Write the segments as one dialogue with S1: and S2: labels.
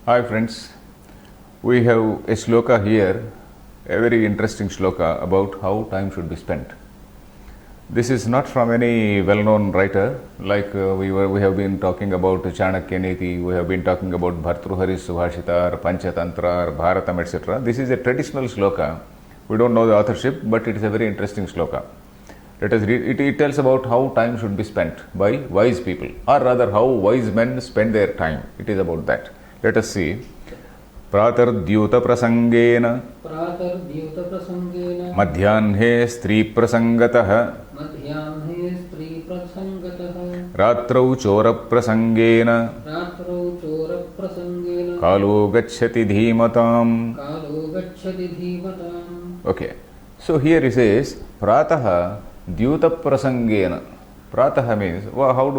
S1: Hi friends, we have a shloka here, a very interesting shloka about how time should be spent. This is not from any well-known writer, like we have been talking about Chanakya Niti, we have been talking about Bhartruhari Subhashita or Panchatantra or Bharatam, etc. This is a traditional shloka. We don't know the authorship, but it is a very interesting shloka. Let us read it. It tells about how time should be spent by wise people, or rather how wise men spend their time. It is about that. Let us see. Pratardyuta prasangena madhyānhe stri prasangatah ratrau chora prasangena kalo gacchati dhimatam. Okay. So here he says pratah dyuta prasangena. Pratah means how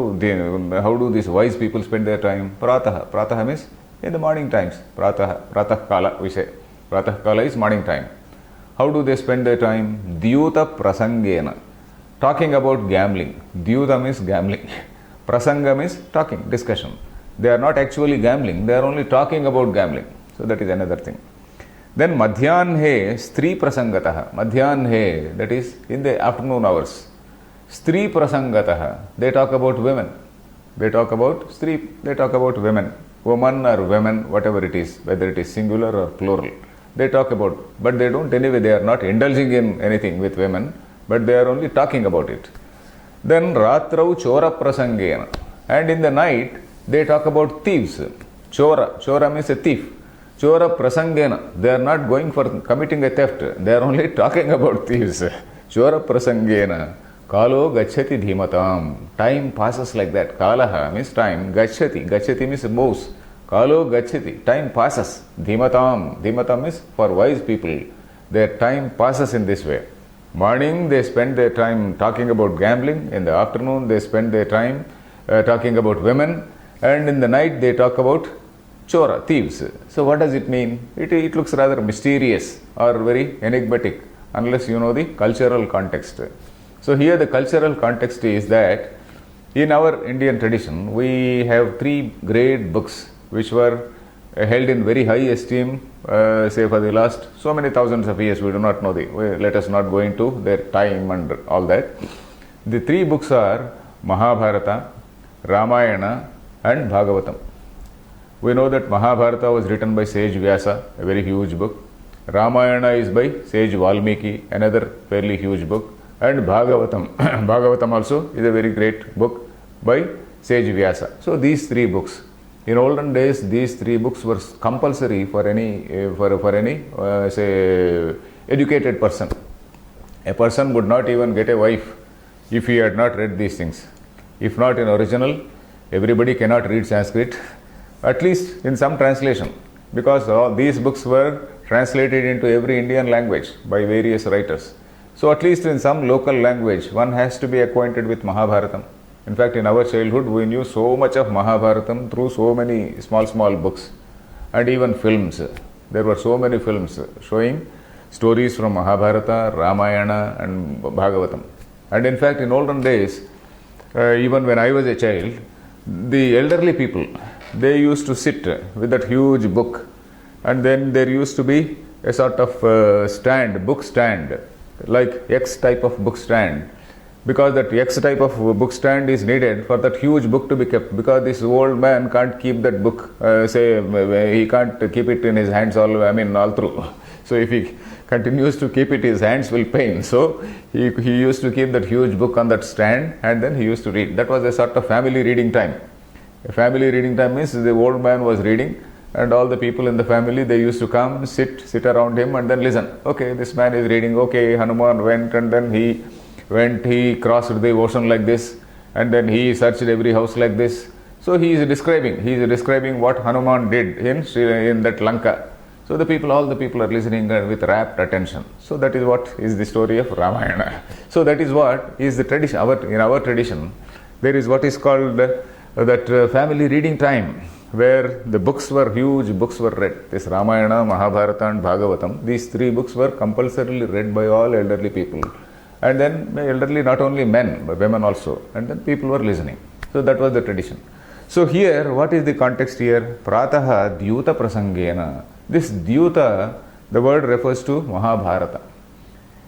S1: do these wise people spend their time? Pratah means in the morning times. Pratah kala we say. Pratah kala is morning time. How do they spend their time? Dyuta prasangena. Talking about gambling. Dyuta means gambling. Prasanga means talking, discussion. They are not actually gambling, they are only talking about gambling. So that is another thing. Then madhyānhe stri prasangatah. Madhyānhe, that is in the afternoon hours. Stri prasangatah. They talk about women. They talk about women. Woman or women, whatever it is, whether it is singular or plural. They talk about, but they don't anyway, they are not indulging in anything with women, but they are only talking about it. Then ratrau chora prasangena. And in the night, they talk about thieves. Chora means a thief. Chora prasangena. They are not going for committing a theft. They are only talking about thieves. Chora prasangena. Kalo gacchati dhimatam. Time passes like that. Kalaha means time. Gacchati. Gacchati means moves. Kalo gacchati. Time passes. Dhimatam. Dhimatam is for wise people. Their time passes in this way. Morning they spend their time talking about gambling. In the afternoon they spend their time talking about women. And in the night they talk about chora, thieves. So what does it mean? It looks rather mysterious or very enigmatic unless you know the cultural context. So here the cultural context is that in our Indian tradition we have three great books which were held in very high esteem, say for the last so many thousands of years. We do not know let us not go into their time and all that. The three books are Mahabharata, Ramayana and Bhagavatam. We know that Mahabharata was written by sage Vyasa, a very huge book. Ramayana is by sage Valmiki, another fairly huge book. And Bhagavatam also is a very great book by sage Vyasa. So these three books, in olden days, these three books were compulsory for any say educated person. A person would not even get a wife if he had not read these things. If not in original, everybody cannot read Sanskrit, at least in some translation, because all these books were translated into every Indian language by various writers. So at least in some local language, one has to be acquainted with Mahabharatam. In fact, in our childhood, we knew so much of Mahabharatam through so many small books and even films. There were so many films showing stories from Mahabharata, Ramayana and Bhagavatam. And in fact, in olden days, even when I was a child, the elderly people, they used to sit with that huge book, and then there used to be a sort of stand, book stand, like X type of book stand, because that X type of book stand is needed for that huge book to be kept, because this old man can't keep that book, he can't keep it in his hands all through. So if he continues to keep it, his hands will pain. So he used to keep that huge book on that stand, and then he used to read. That was a sort of family reading time. A family reading time means the old man was reading, and all the people in the family, they used to come, sit around him and then listen. Okay, this man is reading. Okay, Hanuman went, and then he crossed the ocean like this, and then he searched every house like this. So he is describing what Hanuman did in that Lanka. So all the people are listening with rapt attention. So that is what is the story of Ramayana. So that is what is the tradition. In our tradition, there is what is called that family reading time, where the huge books were read. This Ramayana, Mahabharata and Bhagavatam, these three books were compulsorily read by all elderly people. And then elderly, not only men, but women also. And then people were listening. So that was the tradition. So here, what is the context here? Prataha Dyuta Prasangena. This Dyuta, the word refers to Mahabharata.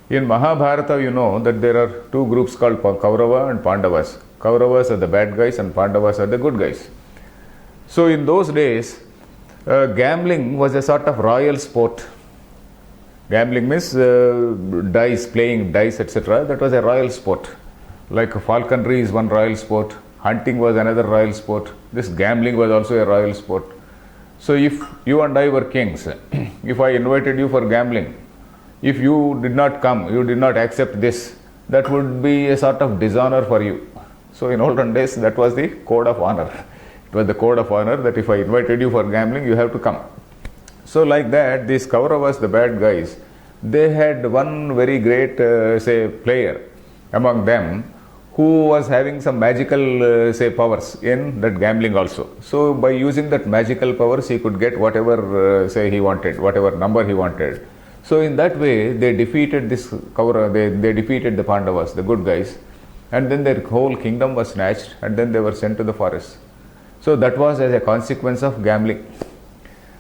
S1: In Mahabharata, you know that there are two groups called Kaurava and Pandavas. Kauravas are the bad guys and Pandavas are the good guys. So in those days, gambling was a sort of royal sport. Gambling means dice, playing dice, etc. That was a royal sport. Like falconry is one royal sport, hunting was another royal sport, this gambling was also a royal sport. So if you and I were kings, if I invited you for gambling, if you did not come, you did not accept this, that would be a sort of dishonor for you. So in olden days, that was the code of honor. It was the code of honor that if I invited you for gambling, you have to come. So like that, these Kauravas, the bad guys, they had one very great, player among them who was having some magical, powers in that gambling also. So by using that magical powers, he could get whatever, he wanted, whatever number he wanted. So in that way, they defeated this Kaurava, they defeated the Pandavas, the good guys, and then their whole kingdom was snatched, and then they were sent to the forest. So that was as a consequence of gambling.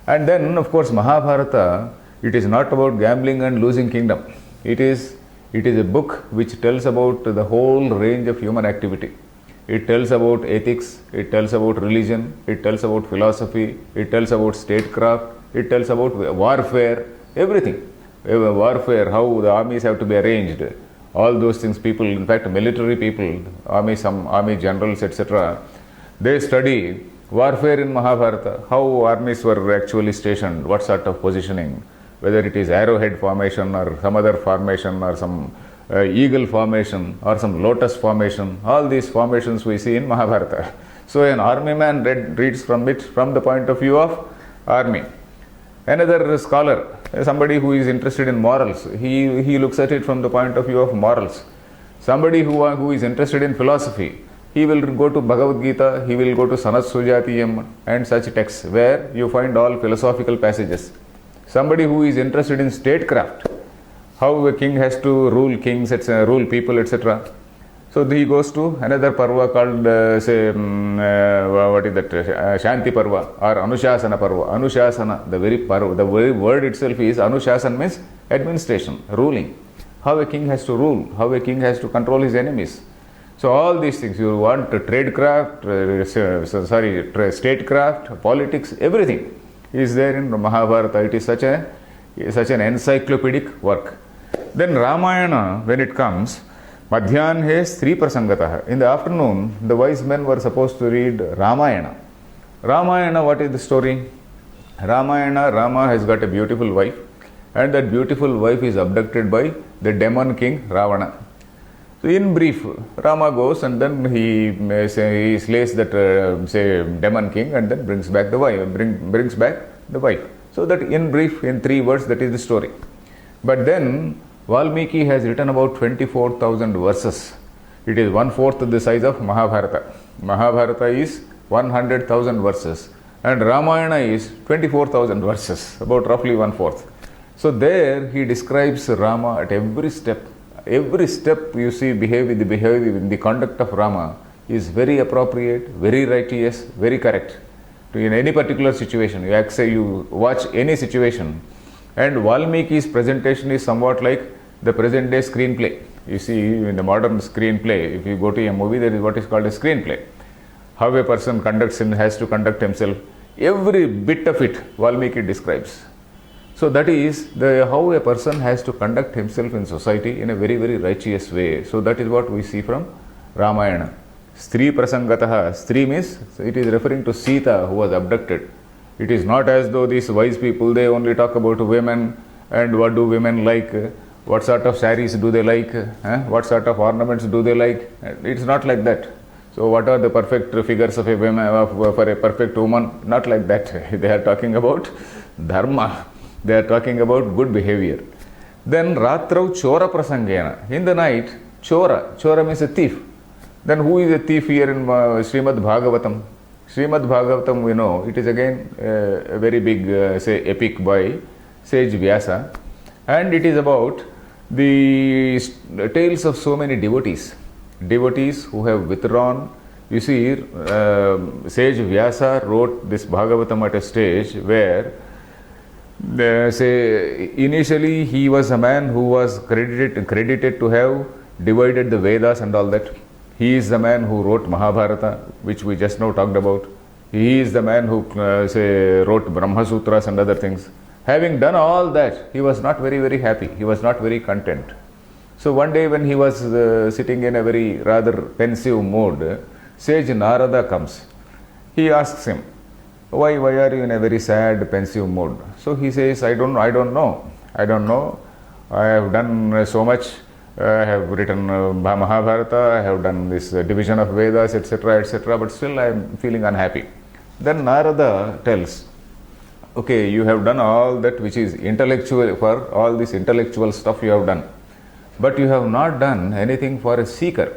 S1: And then, of course, Mahabharata, it is not about gambling and losing kingdom. It is a book which tells about the whole range of human activity. It tells about ethics, it tells about religion, it tells about philosophy, it tells about statecraft, it tells about warfare, everything. Warfare, how the armies have to be arranged, all those things. People, in fact, military people, some army generals, etc., they study warfare in Mahabharata, how armies were actually stationed, what sort of positioning, whether it is arrowhead formation or some other formation or some eagle formation or some lotus formation. All these formations we see in Mahabharata. So an army man reads from it from the point of view of army. Another scholar, somebody who is interested in morals, he looks at it from the point of view of morals. Somebody who is interested in philosophy, he will go to Bhagavad Gita, he will go to Sanat Sujatiyam and such texts where you find all philosophical passages. Somebody who is interested in statecraft, how a king has to rule kings, etc., rule people, etc. So he goes to another parva called, what is that, Shanti Parva or Anushasana Parva. Anushasana, the very word itself is Anushasana, means administration, ruling. How a king has to rule, how a king has to control his enemies. So all these things, you want statecraft, politics, everything is there in Mahabharata. It is such an encyclopedic work. Then Ramayana, when it comes, Madhyanhe Stri Prasangataha. In the afternoon, the wise men were supposed to read Ramayana. Ramayana, what is the story? Ramayana, Rama has got a beautiful wife, and that beautiful wife is abducted by the demon king Ravana. So in brief, Rama goes and then he slays that demon king and then brings back the wife. So that in brief, in 3 words, that is the story. But then Valmiki has written about 24,000 verses. It is 1/4 the size of Mahabharata. Mahabharata is 100,000 verses and Ramayana is 24,000 verses, about roughly 1/4. So there he describes Rama at every step. Every step you see in the conduct of Rama is very appropriate, very righteous, very correct. In any particular situation, you watch any situation, and Valmiki's presentation is somewhat like the present day screenplay. You see, in the modern screenplay, if you go to a movie, there is what is called a screenplay. How a person has to conduct himself. Every bit of it, Valmiki describes. So that is how a person has to conduct himself in society in a very, very righteous way. So that is what we see from Ramayana. Stri Prasangataha. Stri means it is referring to Sita, who was abducted. It is not as though these wise people, they only talk about women and what do women like, what sort of saris do they like, what sort of ornaments do they like. It's not like that. So what are the perfect figures of a woman, for a perfect woman? Not like that. They are talking about dharma. They are talking about good behavior. Then Ratrau Chora Prasangena. In the night, Chora. Chora means a thief. Then who is a thief here in Srimad Bhagavatam? Srimad Bhagavatam, we know, it is again a very big, epic by sage Vyasa. And it is about the tales of so many devotees. Devotees who have withdrawn You see, sage Vyasa wrote this Bhagavatam at a stage where, initially he was a man who was credited to have divided the Vedas and all that. He is the man who wrote Mahabharata, which we just now talked about. He is the man who wrote Brahma Sutras and other things. Having done all that, he was not very happy. He was not very content. So one day when he was sitting in a very rather pensive mood, sage Narada comes. He asks him, why are you in a very sad, pensive mood? So he says, I don't know. I have done so much. I have written Mahabharata, I have done this division of Vedas, etc., but still I am feeling unhappy. Then Narada tells, okay, you have done all that which is intellectual, for all this intellectual stuff you have done, but you have not done anything for a seeker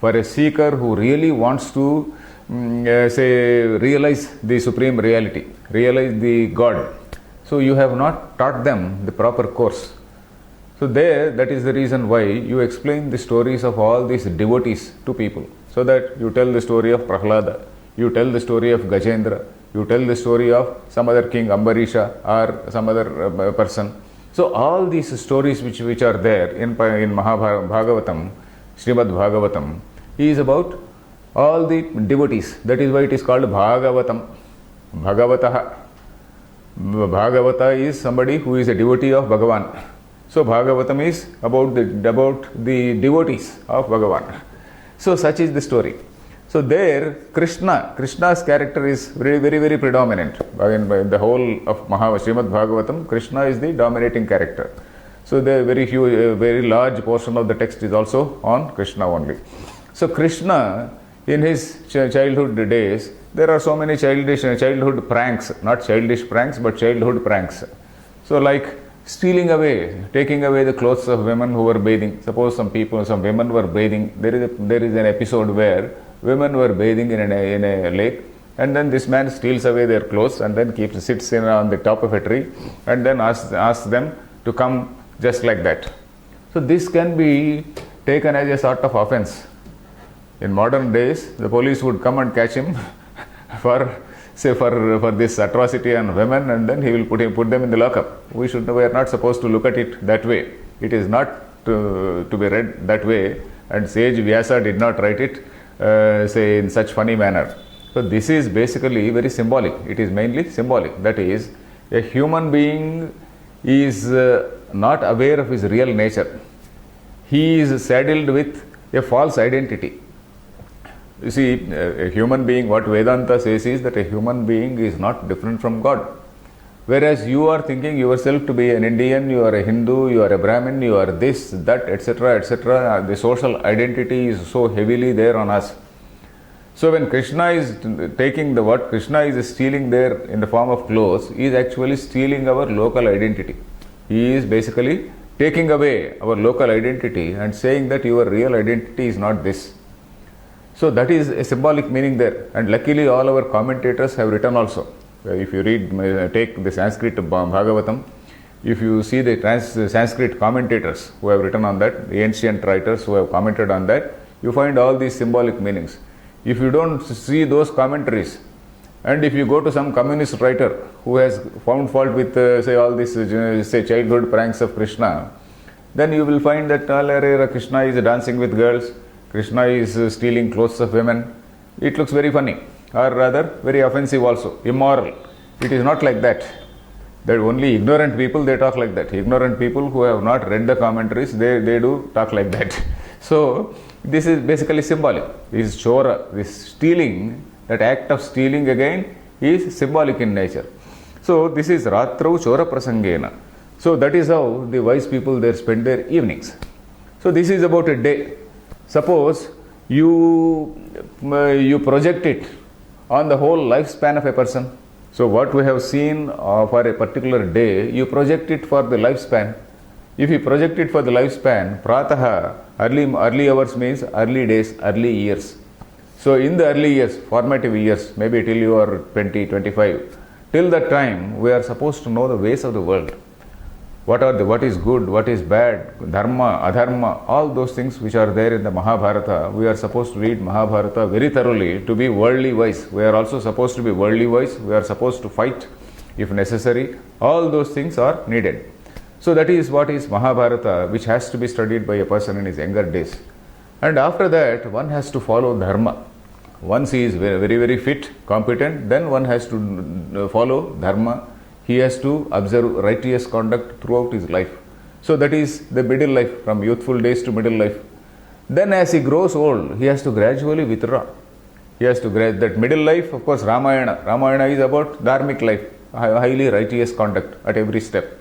S1: who really wants to realize the supreme reality, realize the God. So you have not taught them the proper course. So that is the reason why you explain the stories of all these devotees to people. So that you tell the story of Prahlada, you tell the story of Gajendra, you tell the story of some other king, Ambarisha, or some other person. So all these stories which are there in Bhagavatam, Srimad Bhagavatam, is about all the devotees. That is why it is called Bhagavatam. Bhagavataha. Bhagavata is somebody who is a devotee of Bhagavan. So Bhagavatam is about the devotees of Bhagavan. So such is the story. So there, Krishna's character is very predominant. In the whole of Srimad Bhagavatam, Krishna is the dominating character. So the very large portion of the text is also on Krishna only. So Krishna, in his childhood days, there are so many childhood pranks, not childish pranks, but childhood pranks. So like stealing away, taking away the clothes of women who were bathing. Suppose some women were bathing. There is an episode where women were bathing in a lake, and then this man steals away their clothes and then sits on the top of a tree and then asks them to come just like that. So this can be taken as a sort of offense. In modern days, the police would come and catch him for this atrocity on women, and then he will put them in the lockup. We are not supposed to look at it that way. It is not to be read that way, and sage Vyasa did not write it in such funny manner. So this is basically very symbolic. It is mainly symbolic. That is, a human being is not aware of his real nature. He is saddled with a false identity. You see, a human being, what Vedanta says is that a human being is not different from God. Whereas you are thinking yourself to be an Indian, you are a Hindu, you are a Brahmin, you are this, that, etc., etc. The social identity is so heavily there on us. So when Krishna is taking what Krishna is stealing there in the form of clothes, he is actually stealing our local identity. He is basically taking away our local identity and saying that your real identity is not this. So that is a symbolic meaning there, and luckily all our commentators have written also. If you take the Sanskrit Bhagavatam, if you see the Sanskrit commentators who have written on that, the ancient writers who have commented on that, you find all these symbolic meanings. If you don't see those commentaries, and if you go to some communist writer who has found fault with all these childhood pranks of Krishna, then you will find that Krishna is dancing with girls, Krishna is stealing clothes of women. It looks very funny, or rather very offensive also, immoral. It is not like that. That only ignorant people, they talk like that. Ignorant people who have not read the commentaries, they do talk like that. So this is basically symbolic. This chora, this stealing, that act of stealing again is symbolic in nature. So this is Ratrau Chora Prasangena. So that is how the wise people there spend their evenings. So this is about a day. Suppose you project it on the whole lifespan of a person. So what we have seen for a particular day, you project it for the lifespan. If you project it for the lifespan, Prataha, early hours means early days, early years. So in the early years, formative years, maybe till you are 20, 25, till that time we are supposed to know the ways of the world. what is good, what is bad, dharma, adharma, all those things which are there in the Mahabharata. We are supposed to read Mahabharata very thoroughly to be worldly wise. We are also supposed to be worldly wise. We are supposed to fight if necessary. All those things are needed. So that is what is Mahabharata, which has to be studied by a person in his younger days. And after that, one has to follow dharma. Once he is very, very, very fit, competent, then one has to follow dharma. He has to observe righteous conduct throughout his life. So that is the middle life, from youthful days to middle life. Then as he grows old, he has to gradually withdraw. He has to that middle life, of course, Ramayana. Ramayana is about dharmic life, highly righteous conduct at every step.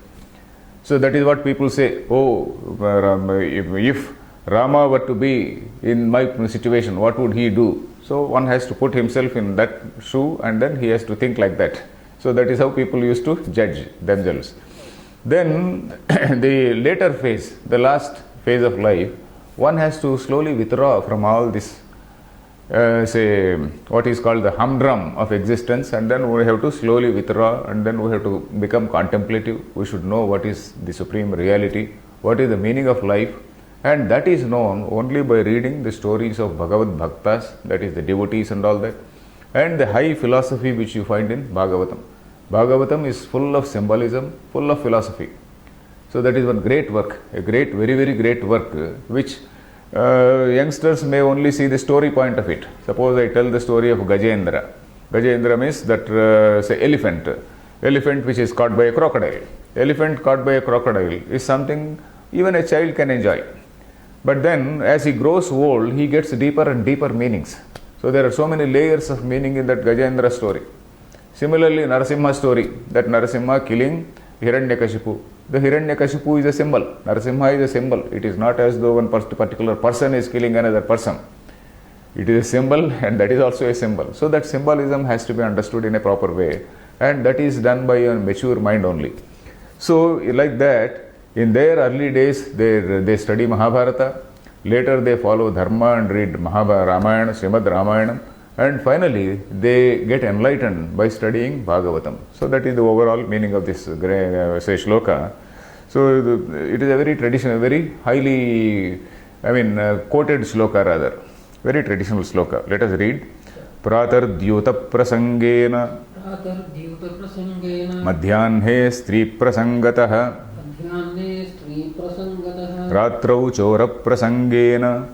S1: So that is what people say, if Rama were to be in my situation, what would he do? So one has to put himself in that shoe and then he has to think like that. So that is how people used to judge themselves. Then the later phase, the last phase of life, one has to slowly withdraw from all this, what is called the humdrum of existence, and then we have to slowly withdraw, and then we have to become contemplative. We should know what is the supreme reality, what is the meaning of life, and that is known only by reading the stories of Bhagavad Bhaktas, that is the devotees and all that, and the high philosophy which you find in Bhagavatam. Bhagavatam is full of symbolism, full of philosophy. So that is one great work, a great, very, very great work, which youngsters may only see the story point of it. Suppose I tell the story of Gajendra. Gajendra means that, say, elephant which is caught by a crocodile. Elephant caught by a crocodile is something even a child can enjoy. But then as he grows old, he gets deeper and deeper meanings. So there are so many layers of meaning in that Gajendra story. Similarly, Narasimha story, that Narasimha killing Hiranyakashipu. The Hiranyakashipu is a symbol. Narasimha is a symbol. It is not as though one particular person is killing another person. It is a symbol, and that is also a symbol. So that symbolism has to be understood in a proper way, and that is done by a mature mind only. So like that, in their early days, they study Mahabharata. Later they follow Dharma and read Ramayana, Srimad Ramayana. And finally, they get enlightened by studying Bhagavatam. So that is the overall meaning of this shloka. So it is a very traditional, very highly, quoted shloka rather. Very traditional shloka. Let us read. Pratar Dyuta Prasangena Madhyanhe Stri Prasangatah Ratrau Chora Prasangena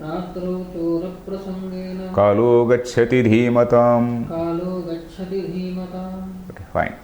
S1: Kalo Gacchati Dhimatam. Okay, fine.